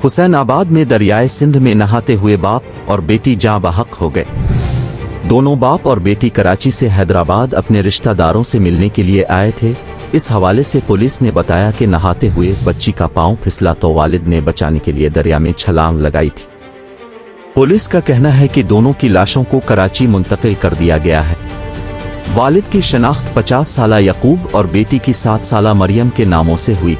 हुसैनाबाद में दरियाए सिंध में नहाते हुए बाप और बेटी जाँ बहक हो गए। दोनों बाप और बेटी कराची से हैदराबाद अपने रिश्तेदारों से मिलने के लिए आए थे। इस हवाले से पुलिस ने बताया कि नहाते हुए बच्ची का पांव फिसला तो वालिद ने बचाने के लिए दरिया में छलांग लगाई थी। पुलिस का कहना है कि दोनों की लाशों को कराची मुंतकिल कर दिया गया है। वालिद की शनाख्त 50 साला यकूब और बेटी की 7 साला मरियम के नामों से हुई।